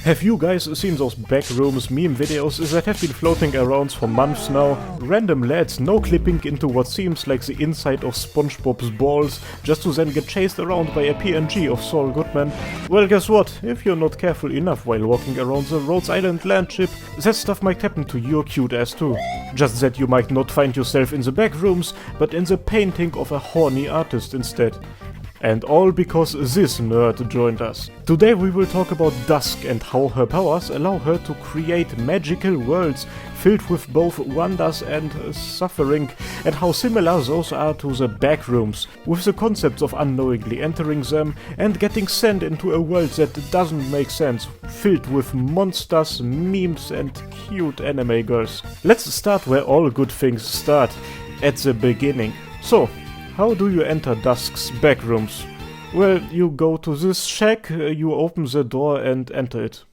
Have you guys seen those Backrooms meme videos that have been floating around for months now? Random lads no-clipping into what seems like the inside of SpongeBob's balls, just to then get chased around by a PNG of Saul Goodman. Well, guess what? If you're not careful enough while walking around the Rhodes Island land ship, that stuff might happen to your cute ass too. Just that you might not find yourself in the Backrooms, but in the painting of a horny artist instead. And all because this nerd joined us. Today we will talk about Dusk and how her powers allow her to create magical worlds filled with both wonders and suffering, and how similar those are to the Backrooms, with the concepts of unknowingly entering them and getting sent into a world that doesn't make sense, filled with monsters, memes and cute anime girls. Let's start where all good things start, at the beginning. So, how do you enter Dusk's Backrooms? Well, you go to this shack, you open the door and enter it.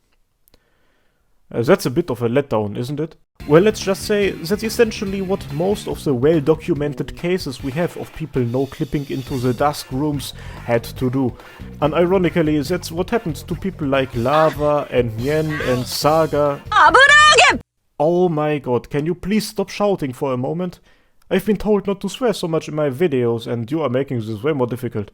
That's a bit of a letdown, isn't it? Well, let's just say that's essentially what most of the well-documented cases we have of people no-clipping into the Dusk rooms had to do. And ironically, that's what happened to people like Lava and Nyen and Saga. Oh my god, can you please stop shouting for a moment? I've been told not to swear so much in my videos, and you are making this way more difficult.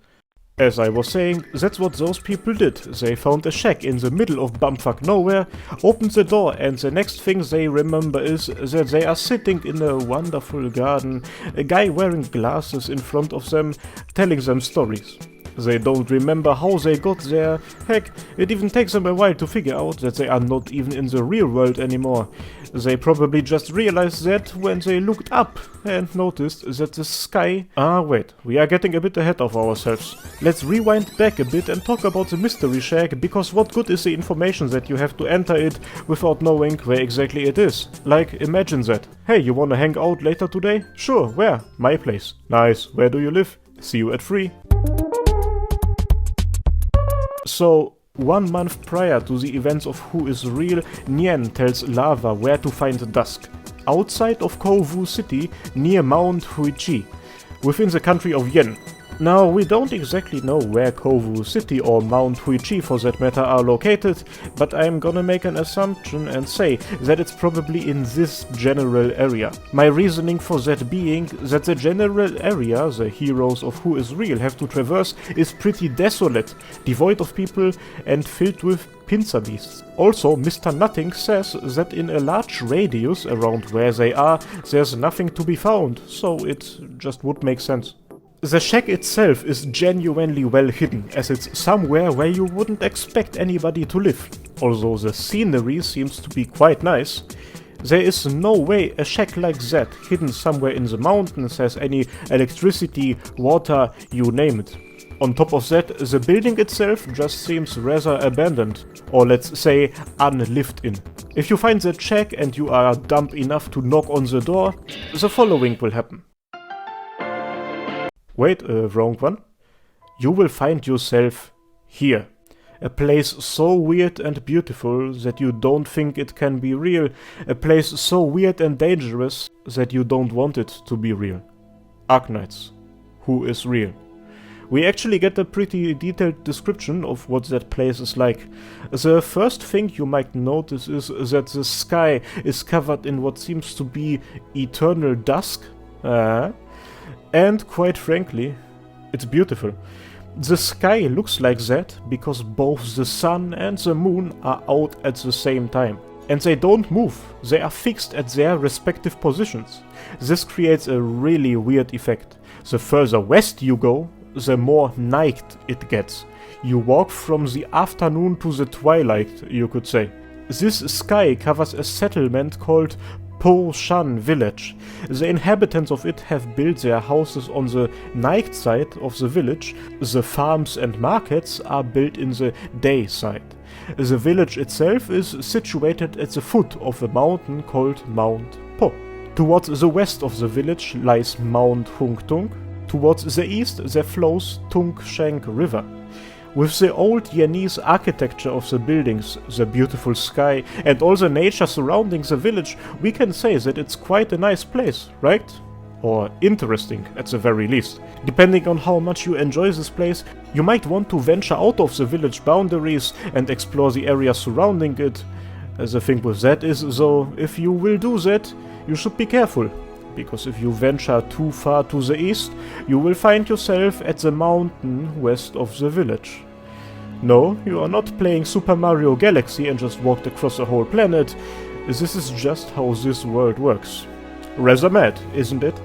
As I was saying, that's what those people did. They found a shack in the middle of bumfuck nowhere, opened the door, and the next thing they remember is that they are sitting in a wonderful garden, a guy wearing glasses in front of them, telling them stories. They don't remember how they got there. Heck, it even takes them a while to figure out that they are not even in the real world anymore. They probably just realized that when they looked up and noticed that the sky... wait, we are getting a bit ahead of ourselves. Let's rewind back a bit and talk about the mystery shack, because what good is the information that you have to enter it without knowing where exactly it is? Like, imagine that. Hey, you wanna hang out later today? Sure, where? My place. Nice, where do you live? See you at 3. So, 1 month prior to the events of Who is Real, Nyen tells Lava where to find Dusk. Outside of Kovu City, near Mount Huichi, within the country of Yen. Now, we don't exactly know where Kovu City or Mount Huichi for that matter are located, but I'm gonna make an assumption and say that it's probably in this general area. My reasoning for that being that the general area the heroes of Who is Real have to traverse is pretty desolate, devoid of people and filled with pincer beasts. Also, Mr. Nothing says that in a large radius around where they are, there's nothing to be found, so it just would make sense. The shack itself is genuinely well hidden, as it's somewhere where you wouldn't expect anybody to live. Although the scenery seems to be quite nice, there is no way a shack like that, hidden somewhere in the mountains, has any electricity, water, you name it. On top of that, the building itself just seems rather abandoned, or let's say unlived in. If you find that shack and you are dumb enough to knock on the door, the following will happen. Wait, wrong one. You will find yourself here. A place so weird and beautiful that you don't think it can be real. A place so weird and dangerous that you don't want it to be real. Arknights. Who is real? We actually get a pretty detailed description of what that place is like. The first thing you might notice is that the sky is covered in what seems to be eternal dusk. And quite frankly, it's beautiful. The sky looks like that because both the sun and the moon are out at the same time. And they don't move, they are fixed at their respective positions. This creates a really weird effect. The further west you go, the more night it gets. You walk from the afternoon to the twilight, you could say. This sky covers a settlement called Po Shan village. The inhabitants of it have built their houses on the night side of the village. The farms and markets are built in the day side. The village itself is situated at the foot of a mountain called Mount Po. Towards the west of the village lies Mount Hung Tung. Towards the east there flows Tung Shank River. With the old Yenese architecture of the buildings, the beautiful sky, and all the nature surrounding the village, we can say that it's quite a nice place, right? or interesting at the very least. Depending on how much you enjoy this place, you might want to venture out of the village boundaries and explore the area surrounding it. The thing with that is, though, if you will do that, you should be careful, because if you venture too far to the east, you will find yourself at the mountain west of the village. No, you are not playing Super Mario Galaxy and just walked across a whole planet. This is just how this world works. Rather mad, isn't it?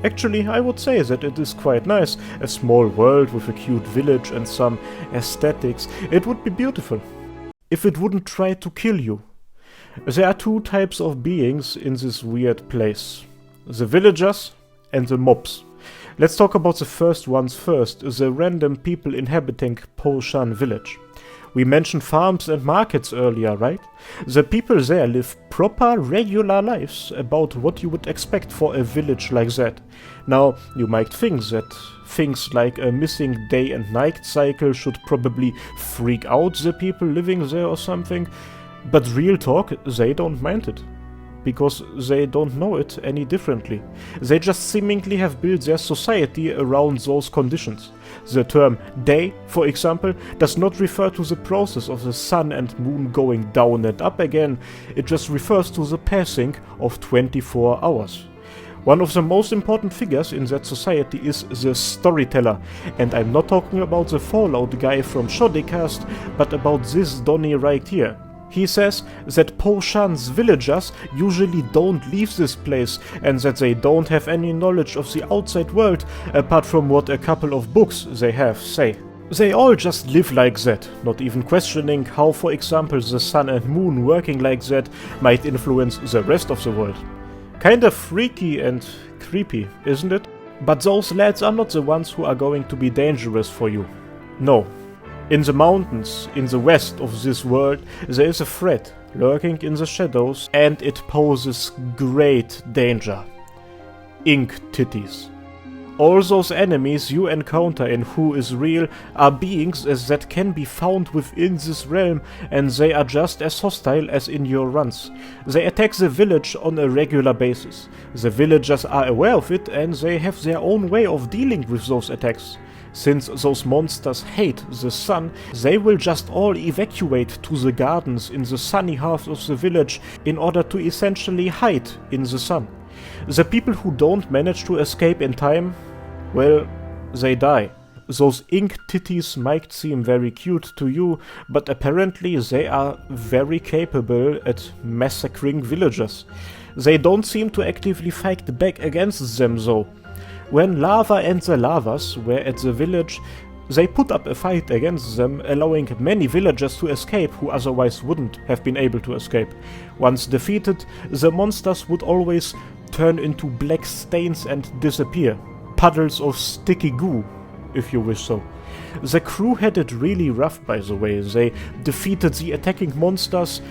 Actually, I would say that it is quite nice. A small world with a cute village and some aesthetics. It would be beautiful if it wouldn't try to kill you. There are two types of beings in this weird place. The villagers and the mobs. Let's talk about the first ones first, the random people inhabiting Po Shan village. We mentioned farms and markets earlier, right? The people there live proper, regular lives, about what you would expect for a village like that. Now, you might think that things like a missing day and night cycle should probably freak out the people living there or something, but real talk, they don't mind it. Because they don't know it any differently. They just seemingly have built their society around those conditions. The term day, for example, does not refer to the process of the sun and moon going down and up again, it just refers to the passing of 24 hours. One of the most important figures in that society is the storyteller, and I'm not talking about the Fallout guy from Shoddycast, but about this Donnie right here. He says that Po Shan's villagers usually don't leave this place and that they don't have any knowledge of the outside world apart from what a couple of books they have say. They all just live like that, not even questioning how, for example, the sun and moon working like that might influence the rest of the world. Kinda freaky and creepy, isn't it? But those lads are not the ones who are going to be dangerous for you. No. In the mountains, in the west of this world, there is a threat lurking in the shadows, and it poses great danger. Ink titties. All those enemies you encounter in Who is Real are beings that can be found within this realm, and they are just as hostile as in your runs. They attack the village on a regular basis. The villagers are aware of it, and they have their own way of dealing with those attacks. Since those monsters hate the sun, they will just all evacuate to the gardens in the sunny half of the village in order to essentially hide in the sun. The people who don't manage to escape in time, well, they die. Those ink titties might seem very cute to you, but apparently they are very capable at massacring villagers. They don't seem to actively fight back against them though. When Lava and the Lavas were at the village, they put up a fight against them, allowing many villagers to escape who otherwise wouldn't have been able to escape. Once defeated, the monsters would always turn into black stains and disappear. Puddles of sticky goo, if you wish so. The crew had it really rough, by the way. They defeated the attacking monsters,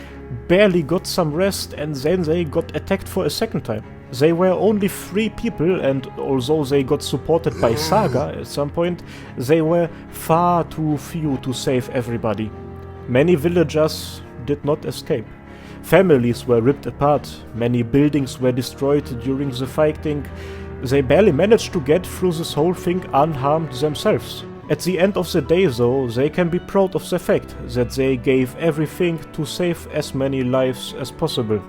barely got some rest, and then they got attacked for a second time. They were only 3 people, and although they got supported by Saga at some point, they were far too few to save everybody. Many villagers did not escape. Families were ripped apart, many buildings were destroyed during the fighting. They barely managed to get through this whole thing unharmed themselves. At the end of the day though, they can be proud of the fact that they gave everything to save as many lives as possible.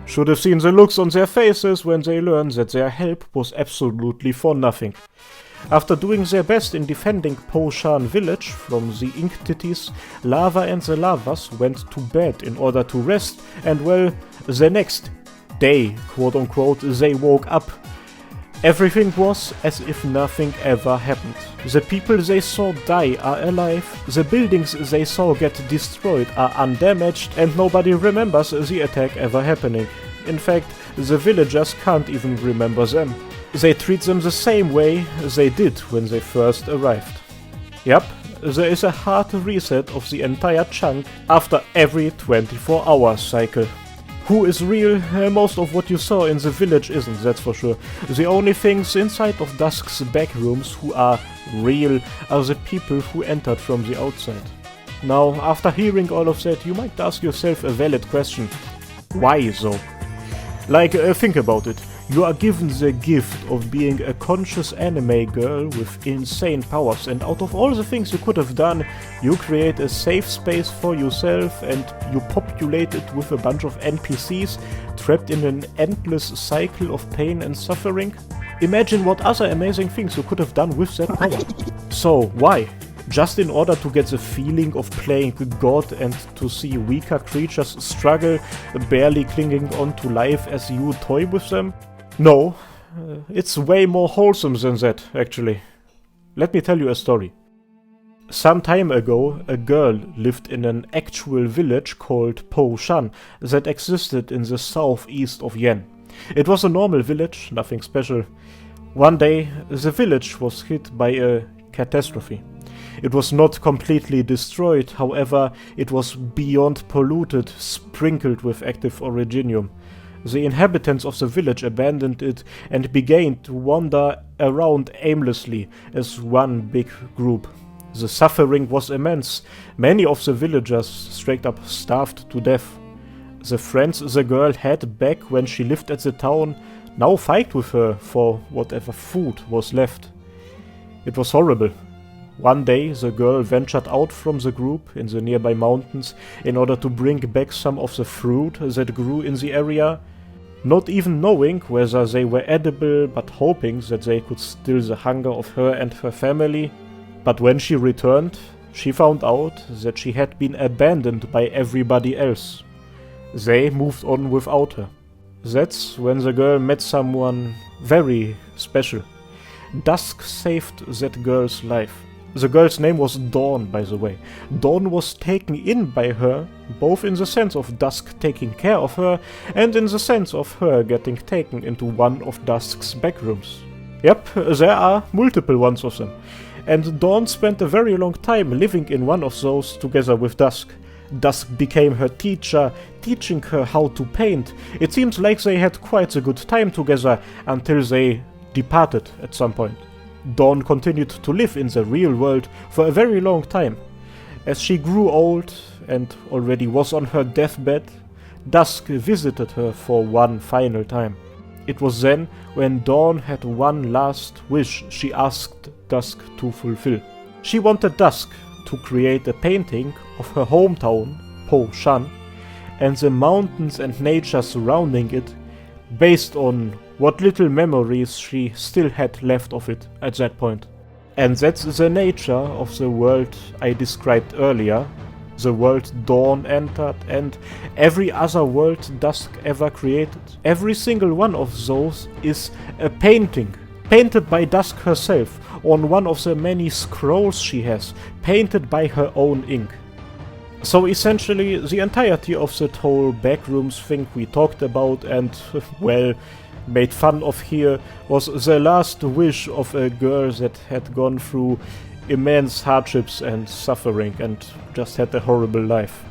Should have seen the looks on their faces when they learned that their help was absolutely for nothing. After doing their best in defending Po Shan village from the ink titties, Lava and the Lavas went to bed in order to rest, and well, the next day, quote unquote, they woke up. Everything was as if nothing ever happened. The people they saw die are alive, the buildings they saw get destroyed are undamaged, and nobody remembers the attack ever happening. In fact, the villagers can't even remember them. They treat them the same way they did when they first arrived. Yep, there is a hard reset of the entire chunk after every 24-hour cycle. Who is real? Most of what you saw in the village isn't, that's for sure. The only things inside of Dusk's backrooms who are real are the people who entered from the outside. Now, after hearing all of that, you might ask yourself a valid question. Why though? Like, think about it. You are given the gift of being a conscious anime girl with insane powers, and out of all the things you could have done, you create a safe space for yourself and you populate it with a bunch of NPCs trapped in an endless cycle of pain and suffering. Imagine what other amazing things you could have done with that power. So, why? Just in order to get the feeling of playing God and to see weaker creatures struggle, barely clinging on to life as you toy with them? No, it's way more wholesome than that, actually. Let me tell you a story. Some time ago, a girl lived in an actual village called Po Shan that existed in the southeast of Yen. It was a normal village, nothing special. One day, the village was hit by a catastrophe. It was not completely destroyed, however, it was beyond polluted, sprinkled with active originium. The inhabitants of the village abandoned it and began to wander around aimlessly as one big group. The suffering was immense. Many of the villagers straight up starved to death. The friends the girl had back when she lived at the town now fight with her for whatever food was left. It was horrible. One day the girl ventured out from the group in the nearby mountains in order to bring back some of the fruit that grew in the area, not even knowing whether they were edible, but hoping that they could still the hunger of her and her family. But when she returned, she found out that she had been abandoned by everybody else. They moved on without her. That's when the girl met someone very special. Dusk saved that girl's life. The girl's name was Dawn, by the way. Dawn was taken in by her, both in the sense of Dusk taking care of her, and in the sense of her getting taken into one of Dusk's backrooms. Yep, there are multiple ones of them. And Dawn spent a very long time living in one of those together with Dusk. Dusk became her teacher, teaching her how to paint. It seems like they had quite a good time together until they departed at some point. Dawn continued to live in the real world for a very long time. As she grew old and already was on her deathbed, Dusk visited her for one final time. It was then when Dawn had one last wish she asked Dusk to fulfill. She wanted Dusk to create a painting of her hometown, Po Shan, and the mountains and nature surrounding it, based on what little memories she still had left of it at that point. And that's the nature of the world I described earlier, the world Dawn entered and every other world Dusk ever created. Every single one of those is a painting, painted by Dusk herself on one of the many scrolls she has, painted by her own ink. So essentially, the entirety of that whole Backrooms thing we talked about and, well, made fun of here was the last wish of a girl that had gone through immense hardships and suffering and just had a horrible life.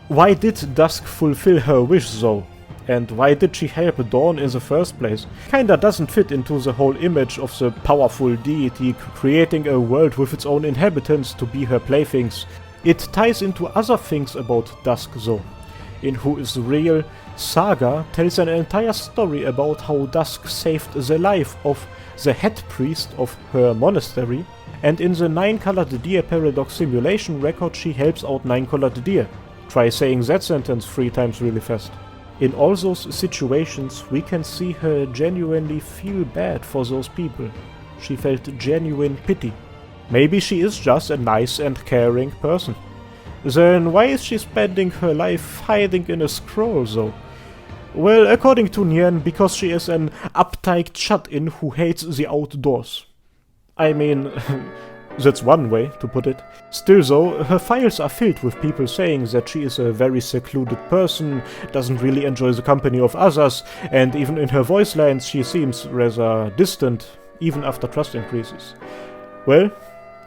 Why did Dusk fulfill her wish though? And why did she help Dawn in the first place? Kinda doesn't fit into the whole image of the powerful deity creating a world with its own inhabitants to be her playthings. It ties into other things about Dusk though. In Who is Real, Saga tells an entire story about how Dusk saved the life of the head priest of her monastery, and in the 9-Colored Deer Paradox simulation record she helps out 9-Colored Deer. Try saying that sentence 3 times really fast. In all those situations we can see her genuinely feel bad for those people. She felt genuine pity. Maybe she is just a nice and caring person. Then why is she spending her life hiding in a scroll though? Well, according to Nyan, because she is an uptight shut-in who hates the outdoors. I mean, that's one way to put it. Still though, her files are filled with people saying that she is a very secluded person, doesn't really enjoy the company of others, and even in her voice lines she seems rather distant, even after trust increases. Well,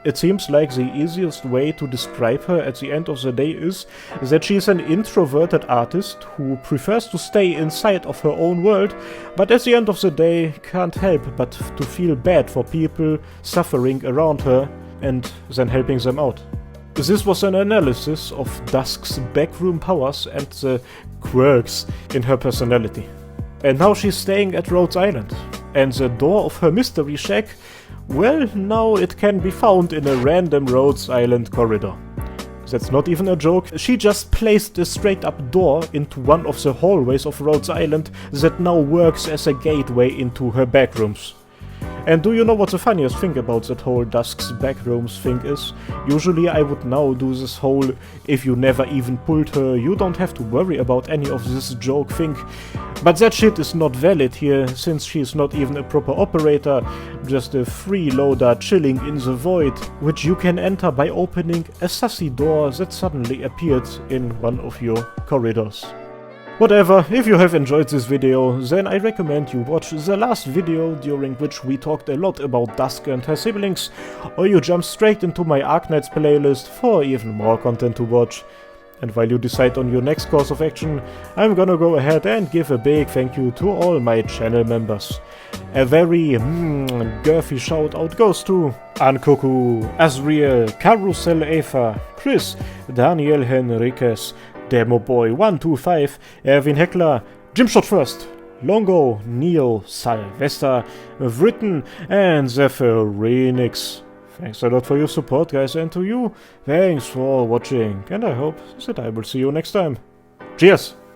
it seems like the easiest way to describe her at the end of the day is that she is an introverted artist who prefers to stay inside of her own world, but at the end of the day can't help but to feel bad for people suffering around her and then helping them out. This was an analysis of Dusk's backroom powers and the quirks in her personality. And now she's staying at Rhodes Island. And the door of her mystery shack, well, now it can be found in a random Rhodes Island corridor. That's not even a joke, she just placed a straight up door into one of the hallways of Rhodes Island that now works as a gateway into her backrooms. And do you know what the funniest thing about that whole Dusk's Backrooms thing is? Usually I would now do this whole if you never even pulled her, you don't have to worry about any of this joke thing. But that shit is not valid here, since she's not even a proper operator, just a freeloader chilling in the void, which you can enter by opening a sussy door that suddenly appeared in one of your corridors. Whatever, if you have enjoyed this video, then I recommend you watch the last video during which we talked a lot about Dusk and her siblings, or you jump straight into my Arknights playlist for even more content to watch. And while you decide on your next course of action, I'm gonna go ahead and give a big thank you to all my channel members. A very girthy shout out goes to Ankoku, Azriel, Carousel Eva, Chris, Daniel Henriquez, Demoboy125, Erwin Heckler, Jimshot First, Longo, Neo, Sylvester, Written, and Zephyrinix. Thanks a lot for your support, guys, and to you, thanks for watching, and I hope that I will see you next time. Cheers!